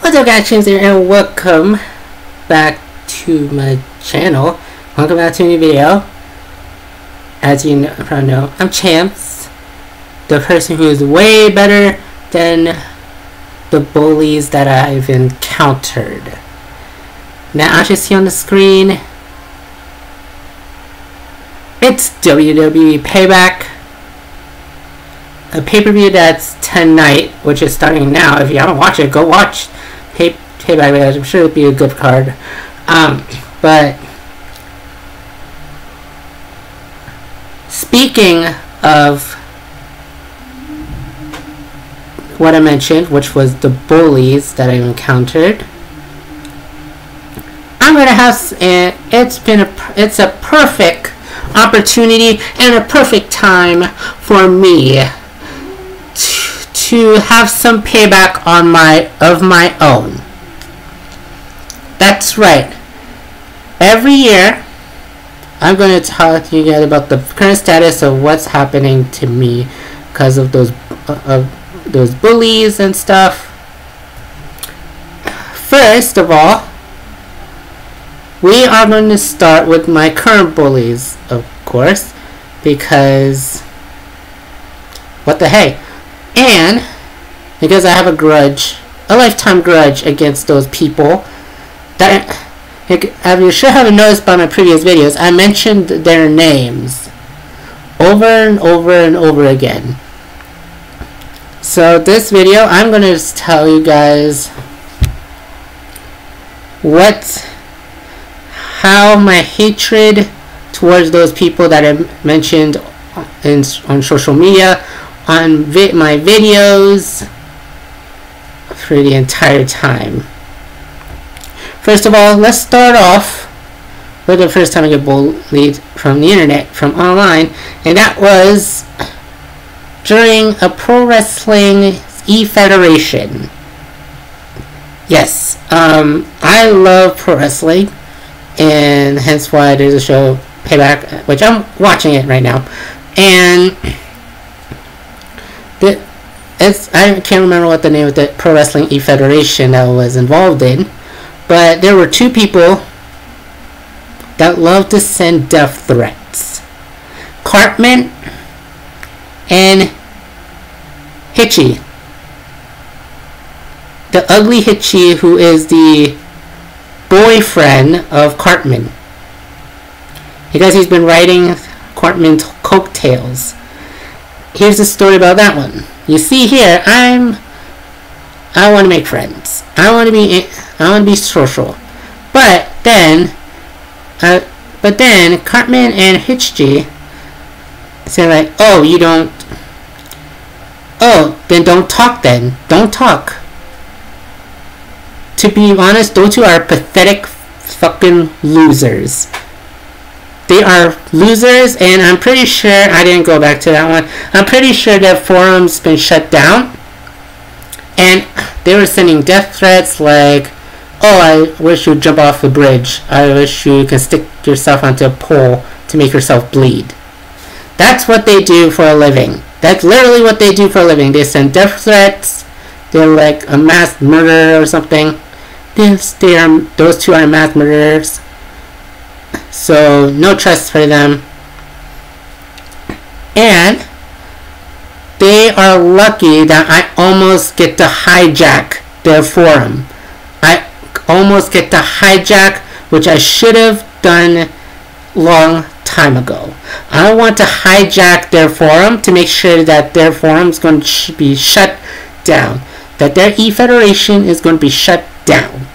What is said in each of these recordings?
What's up guys, James here, and welcome back to my channel. Welcome back to a new video. As you probably know, I'm Champs, the person who is way better than the bullies that I've encountered. Now, as you see on the screen, it's WWE Payback, a pay-per-view that's tonight, which is starting now. If you haven't watched it, go watch Payback. I'm sure it'll be a good card. But speaking of what I mentioned, which was the bullies that I encountered, I'm gonna have, it's a perfect opportunity and a perfect time for me to have some payback of my own. That's right. Every year, I'm going to talk to you guys about the current status of what's happening to me because of those bullies and stuff. First of all, we are going to start with my current bullies, of course, because what the heck? And because I have a grudge, a lifetime grudge against those people that, as you should have noticed by my previous videos, I mentioned their names over and over and over again. So this video, I'm going to tell you guys how my hatred towards those people that I mentioned on social media, on my videos, for the entire time. First of all, let's start off with the first time I get bullied from the internet, from online, and that was during a pro wrestling e-federation. Yes, I love pro wrestling, and hence why there's a show Payback, which I'm watching it right now, and I can't remember what the name of the pro wrestling e-federation that I was involved in, but there were two people that loved to send death threats: Cartman and Hitchy, the ugly Hitchy, who is the boyfriend of Cartman, because he's been riding Cartman's coattails. Here's the story about that one. You see here, I want to make friends. I want to be social. But then Cartman and Hitchy say like, "Oh, you don't. Oh, then don't talk. Then don't talk." To be honest, those two are pathetic fucking losers. They are losers, and I'm pretty sure, I didn't go back to that one, I'm pretty sure their forum's been shut down, and they were sending death threats like, "Oh, I wish you'd jump off the bridge. I wish you can stick yourself onto a pole to make yourself bleed." That's what they do for a living. That's literally what they do for a living. They send death threats. They're like a mass murderer or something. Those two are mass murderers. So no trust for them, and they are lucky that I almost get to hijack their forum. I almost get to hijack, which I should have done long time ago. I want to hijack their forum to make sure that their forum is going to be shut down, that their e-federation is going to be shut down.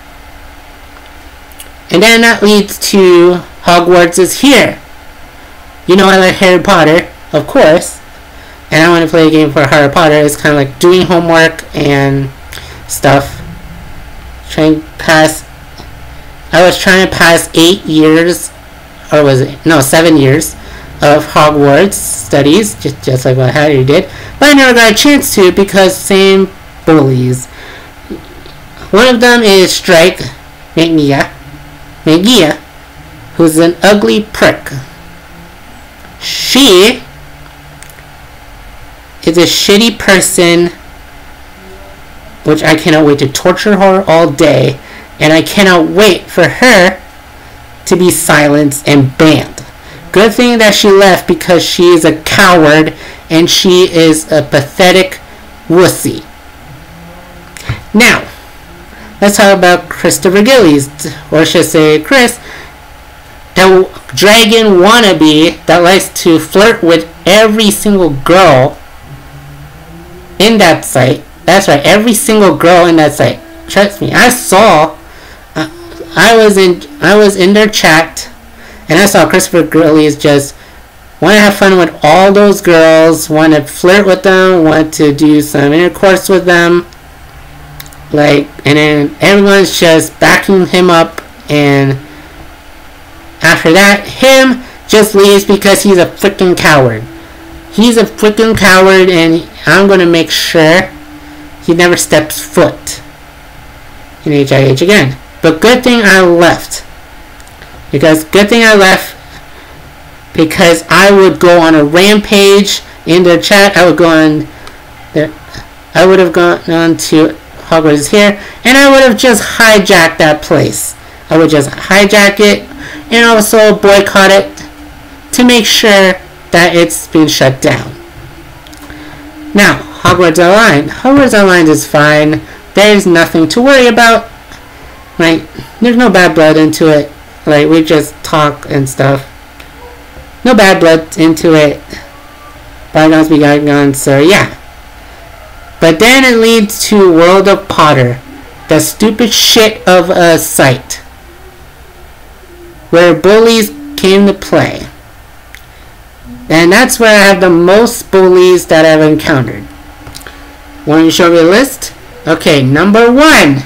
And then that leads to Hogwarts is here. You know, I like Harry Potter, of course, and I want to play a game for Harry Potter. It's kind of like doing homework and stuff. I was trying to pass 8 years, or was it? No, 7 years of Hogwarts studies, just like what Harry did, but I never got a chance to because same bullies. One of them is Strike Magia, who's an ugly prick. She is a shitty person which I cannot wait to torture her all day, and I cannot wait for her to be silenced and banned. Good thing that she left, because she is a coward and she is a pathetic wussy. Now, let's talk about Christopher Gillies, or should I say Chris, the dragon wannabe that likes to flirt with every single girl in that site. That's right, every single girl in that site. Trust me, I saw. I was in their chat, and I saw Christopher Gillies just want to have fun with all those girls, want to flirt with them, want to do some intercourse with them. Like, and then everyone's just backing him up, and after that, him just leaves because he's a freaking coward. He's a freaking coward, and I'm gonna make sure he never steps foot in HiH again. But good thing I left. Because I would go on a rampage in their chat. I would go on there. I would have gone on to Hogwarts here, and I would have just hijacked that place. I would just hijack it and also boycott it to make sure that it's been shut down. Now, Hogwarts Online. Hogwarts Online is fine. There's nothing to worry about. Right? There's no bad blood into it. Like, we just talk and stuff. No bad blood into it. Bygones be bygones, so yeah. But then it leads to World of Potter. The stupid shit of a site. Where bullies came to play. And that's where I have the most bullies that I've encountered. Want me to show you a list? Okay, number 1.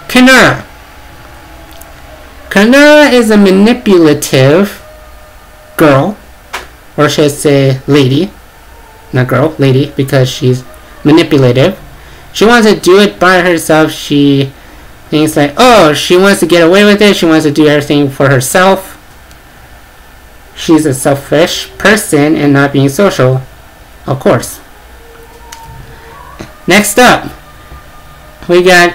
Kanura. Kanura is a manipulative girl. Or should I say lady. Not girl, lady, because she's manipulative. She wants to do it by herself. She thinks like, oh, she wants to get away with it. She wants to do everything for herself. She's a selfish person and not being social, of course. Next up, we got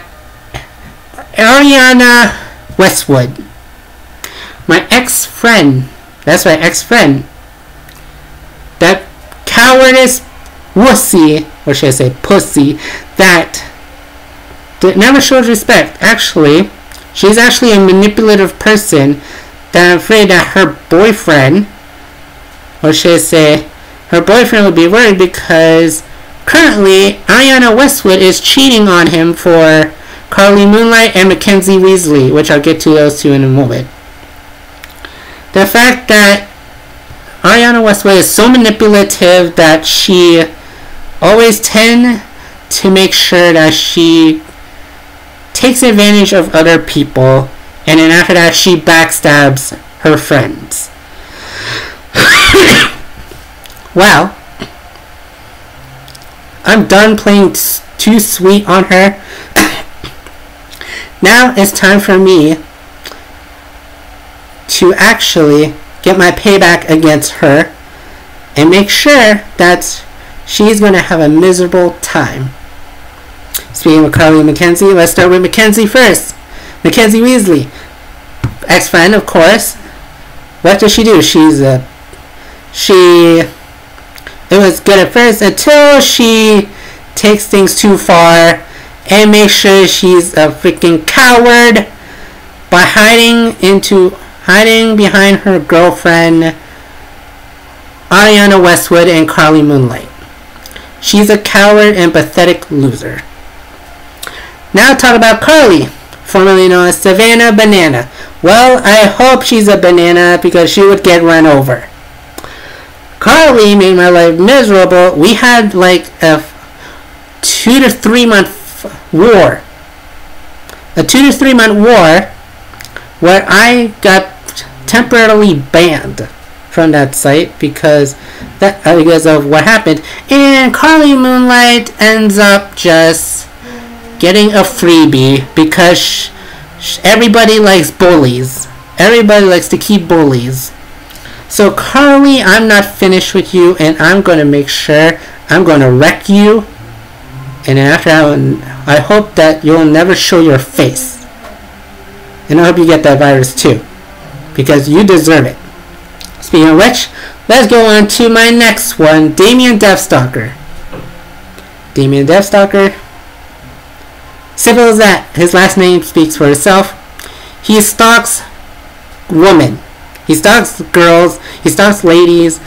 Ariana Westwood. My ex-friend. That's right, ex-friend. That cowardice wussy, or should I say pussy, that never showed respect. Actually, she's actually a manipulative person that I'm afraid that her boyfriend, or should I say her boyfriend, would be worried, because currently Ariana Westwood is cheating on him for Carly Moonlight and Mackenzie Weasley, which I'll get to those two in a moment. The fact that Ariana Westwood is so manipulative that she always tends to make sure that she takes advantage of other people, and then after that she backstabs her friends. Well, I'm done playing too sweet on her. Now it's time for me to actually get my payback against her and make sure that she's going to have a miserable time. Speaking of Carly and Mackenzie, let's start with Mackenzie first. Mackenzie Weasley, ex-friend, of course. What does she do? It was good at first until she takes things too far and makes sure she's a freaking coward by hiding behind her girlfriend Ariana Westwood and Carly Moonlight. She's a coward and pathetic loser. Now talk about Carly, formerly known as Savannah Banana. Well, I hope she's a banana because she would get run over. Carly made my life miserable. We had like a 2 to 3 month war. A 2 to 3 month war where I got temporarily banned from that site because of what happened. And Carly Moonlight ends up just getting a freebie because everybody likes bullies. Everybody likes to keep bullies. So Carly, I'm not finished with you, and I'm going to make sure I'm going to wreck you And then after that, I hope that you'll never show your face. And I hope you get that virus too, because you deserve it. Speaking of which, let's go on to my next one, Damien Deathstalker. Damien Deathstalker. Simple as that. His last name speaks for itself. He stalks women. He stalks girls. He stalks ladies.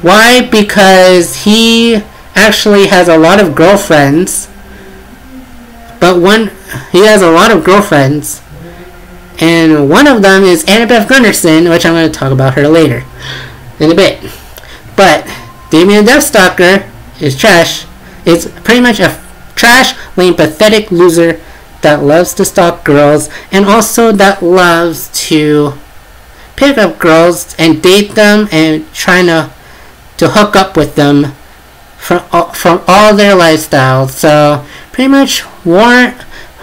Why? Because he actually has a lot of girlfriends. But he has a lot of girlfriends. And one of them is Annabeth Gunnarsson, which I'm going to talk about her later in a bit. But Damien Deathstalker is trash. It's pretty much a trash, lame, pathetic loser that loves to stalk girls and also that loves to pick up girls and date them and trying to hook up with them from all their lifestyles. So pretty much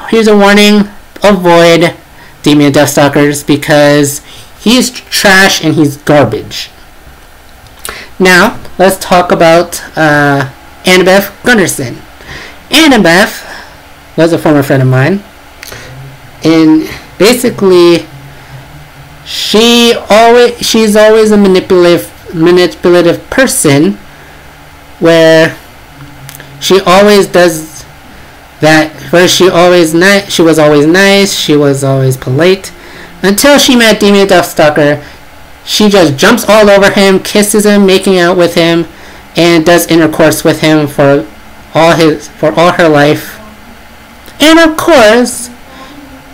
here's a warning: avoid Damien Deathstalkers because he's trash and he's garbage. Now let's talk about Annabeth Gunnarsson. Annabeth was a former friend of mine, and basically she's always a manipulative person, where she always does that. Where she was always nice, she was always polite, until she met Damien Deathstalker. She just jumps all over him, kisses him, making out with him, and does intercourse with him for all her life. And of course,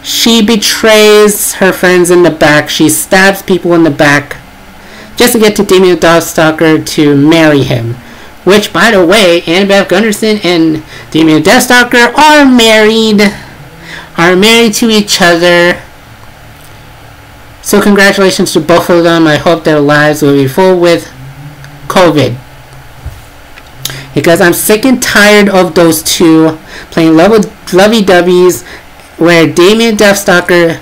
she betrays her friends in the back. She stabs people in the back just to get to Damien Deathstalker to marry him. Which, by the way, Annabeth Gunnarsson and Damien Deathstalker are married to each other. So congratulations to both of them. I hope their lives will be full with COVID. Because I'm sick and tired of those two playing lovey-dovey's, where Damien Deathstalker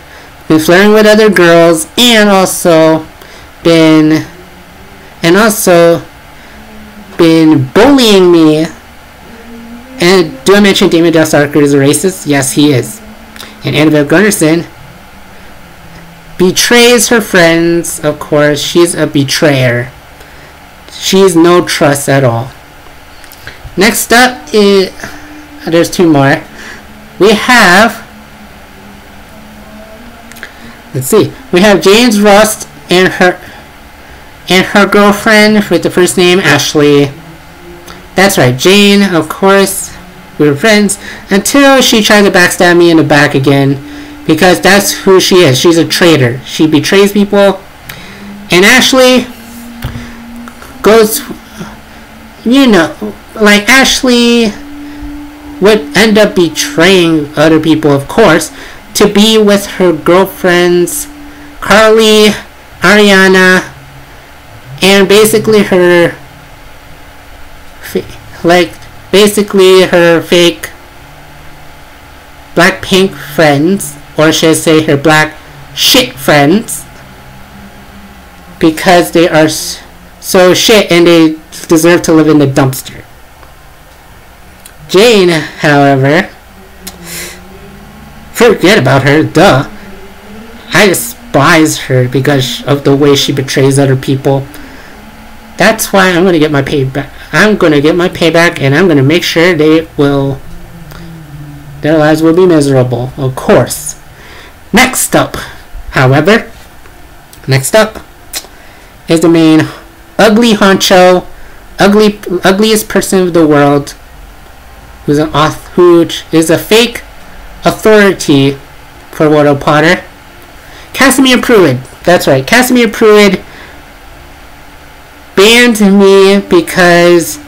been flirting with other girls and also been bullying me. And do I mention Damien Deathstalker is a racist? Yes, he is. And Annabeth Gunnarsson betrays her friends. Of course, she's a betrayer. She's no trust at all. Next up is, there's two more. We have, we have James Rust and her girlfriend with the first name Ashley. That's right, Jane, of course. We were friends until she tried to backstab me in the back again, because that's who she is. She's a traitor. She betrays people. And Ashley goes, like Ashley would end up betraying other people, of course, to be with her girlfriends Carly, Ariana, and basically her fake black pink friends, or should I say her black shit friends, because they are so shit and they deserve to live in the dumpster. Jane, however, forget about her, duh. I despise her because of the way she betrays other people. That's why I'm gonna get my payback. I'm gonna get my payback, and I'm gonna make sure their lives will be miserable, of course. Next up is the main ugly honcho, ugliest person of the world, who is a fake authority for World of Potter. Casimir Pruitt. That's right, Casimir Pruitt banned me because,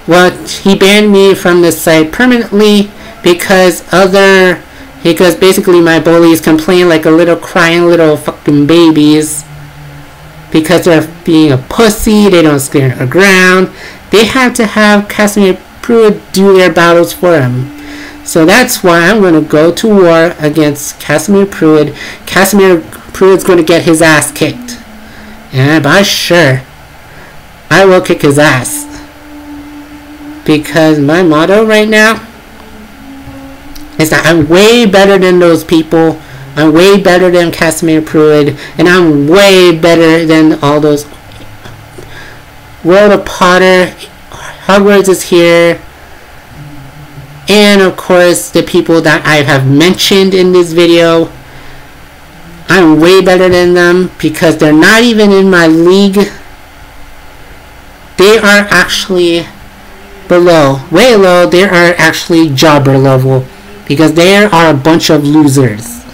well, he banned me from the site permanently because basically my bullies complain like a little crying little fucking babies because they're being a pussy, they don't stand their ground. They have to have Casimir Pruitt do their battles for them. So that's why I'm going to go to war against Casimir Pruitt. Casimir Pruitt's going to get his ass kicked. And I'm sure I will kick his ass. because my motto right now is that I'm way better than those people. I'm way better than Casimir Pruitt, and I'm way better than all those World of Potter, Hogwarts is here, and of course the people that I have mentioned in this video. I'm way better than them because they're not even in my league. They are actually below, way low. They are actually jobber level because they are a bunch of losers.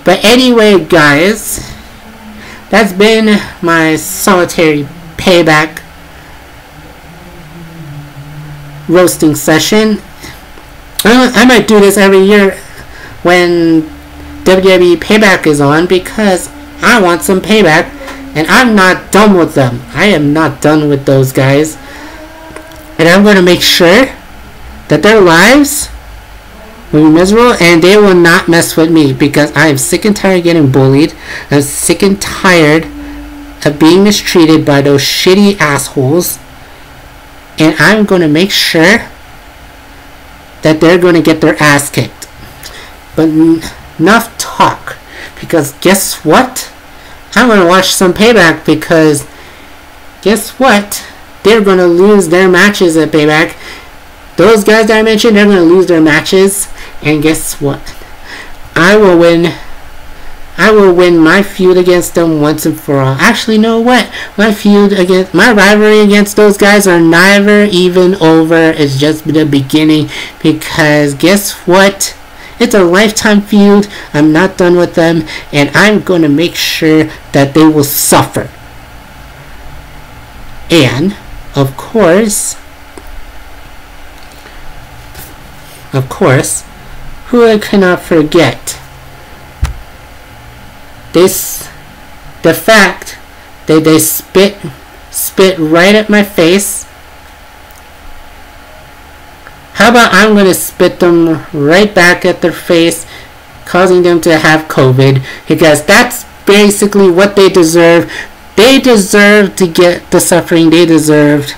But anyway, guys, that's been my solitary payback roasting session. I might do this every year when WWE Payback is on because I want some payback, and I'm not done with them. I am not done with those guys, and I'm going to make sure that their lives will be miserable and they will not mess with me because I am sick and tired of getting bullied. I'm sick and tired of being mistreated by those shitty assholes, and I'm going to make sure that they're going to get their ass kicked. But enough talk, because guess what? I'm going to watch some Payback because guess what? They're going to lose their matches at Payback. Those guys that I mentioned, they're going to lose their matches, and guess what? I will win. I will win my feud against them once and for all. Actually, you know what? My rivalry against those guys are never even over. It's just the beginning, because guess what? It's a lifetime feud. I'm not done with them, and I'm going to make sure that they will suffer. And, of course, who I cannot forget, the fact that they spit right at my face. How about I'm going to spit them right back at their face, causing them to have COVID, because that's basically what they deserve. They deserve to get the suffering. They deserved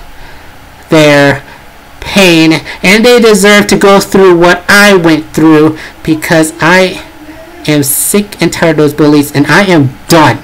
their pain, and they deserve to go through what I went through, because I am sick and tired of those bullies, and I am done.